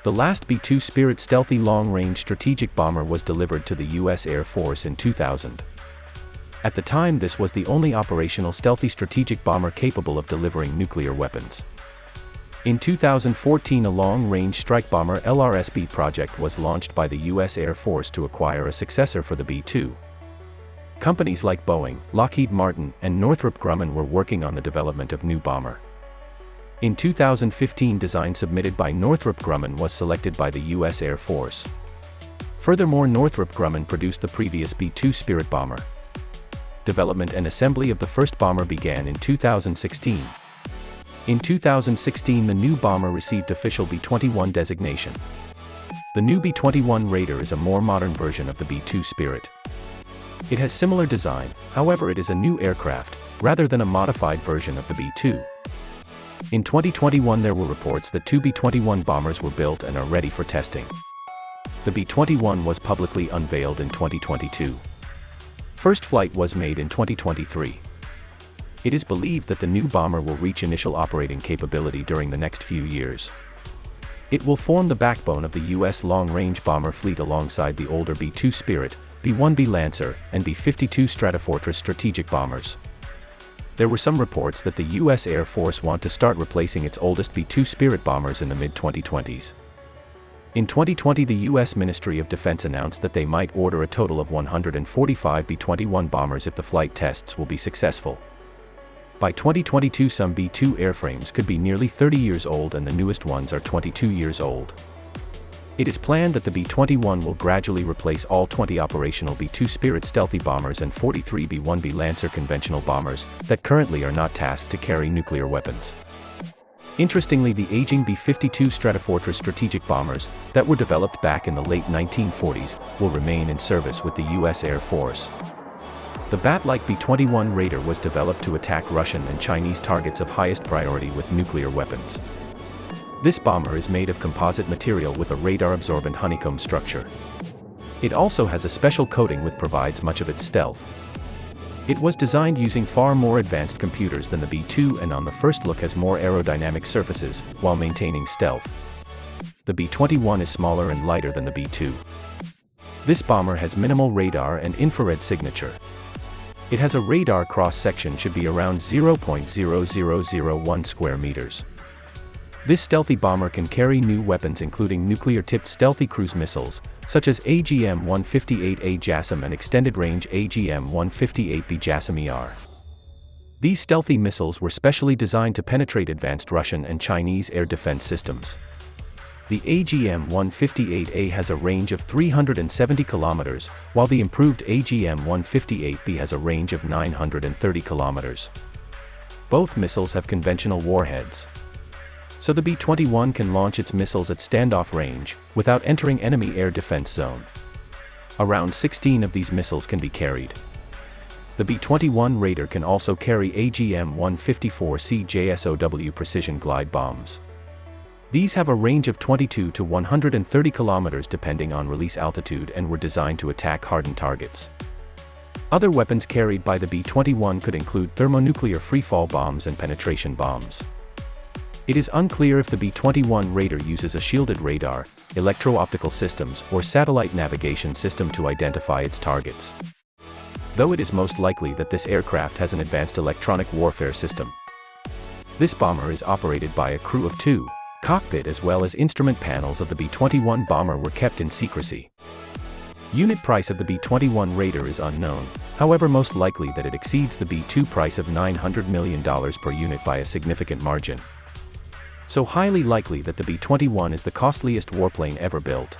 The last B-2 Spirit stealthy long-range strategic bomber was delivered to the U.S. Air Force in 2000. At the time, this was the only operational stealthy strategic bomber capable of delivering nuclear weapons. In 2014, a long-range strike bomber LRSB project was launched by the U.S. Air Force to acquire a successor for the B-2. Companies like Boeing, Lockheed Martin, and Northrop Grumman were working on the development of new bomber. In 2015, design submitted by Northrop Grumman was selected by the U.S. Air Force. Furthermore, Northrop Grumman produced the previous B-2 Spirit bomber. Development and assembly of the first bomber began in 2016. In 2016, the new bomber received official B-21 designation. The new B-21 Raider is a more modern version of the B-2 Spirit. It has similar design, however it is a new aircraft, rather than a modified version of the B-2. In 2021, there were reports that 2 B-21 bombers were built and are ready for testing. The B-21 was publicly unveiled in 2022. First flight was made in 2023. It is believed that the new bomber will reach initial operating capability during the next few years. It will form the backbone of the U.S. long-range bomber fleet alongside the older B-2 Spirit, B-1B Lancer, and B-52 Stratofortress strategic bombers. There were some reports that the U.S. Air Force want to start replacing its oldest B-2 Spirit bombers in the mid-2020s. In 2020, the U.S. Ministry of Defense announced that they might order a total of 145 B-21 bombers if the flight tests will be successful. By 2022, some B-2 airframes could be nearly 30 years old and the newest ones are 22 years old. It is planned that the B-21 will gradually replace all 20 operational B-2 Spirit stealthy bombers and 43 B-1B Lancer conventional bombers that currently are not tasked to carry nuclear weapons. Interestingly, the aging B-52 Stratofortress strategic bombers that were developed back in the late 1940s will remain in service with the U.S. Air Force. The bat-like B-21 Raider was developed to attack Russian and Chinese targets of highest priority with nuclear weapons. This bomber is made of composite material with a radar-absorbent honeycomb structure. It also has a special coating which provides much of its stealth. It was designed using far more advanced computers than the B-2 and on the first look has more aerodynamic surfaces, while maintaining stealth. The B-21 is smaller and lighter than the B-2. This bomber has minimal radar and infrared signature. It has a radar cross-section should be around 0.0001 square meters. This stealthy bomber can carry new weapons including nuclear-tipped stealthy cruise missiles, such as AGM-154C JSOW and extended-range AGM-154B JASSM-ER. These stealthy missiles were specially designed to penetrate advanced Russian and Chinese air defense systems. The AGM-154A has a range of 370 kilometers, while the improved AGM-154B has a range of 930 kilometers. Both missiles have conventional warheads. So the B-21 can launch its missiles at standoff range, without entering enemy air defense zone. Around 16 of these missiles can be carried. The B-21 Raider can also carry AGM-154C JSOW precision glide bombs. These have a range of 22 to 130 kilometers depending on release altitude and were designed to attack hardened targets. Other weapons carried by the B-21 could include thermonuclear freefall bombs and penetration bombs. It is unclear if the B-21 Raider uses a shielded radar, electro-optical systems, or satellite navigation system to identify its targets. Though it is most likely that this aircraft has an advanced electronic warfare system. This bomber is operated by a crew of 2. Cockpit as well as instrument panels of the B-21 bomber were kept in secrecy. Unit price of the B-21 Raider is unknown, however most likely that it exceeds the B-2 price of $900 million per unit by a significant margin. So highly likely that the B-21 is the costliest warplane ever built.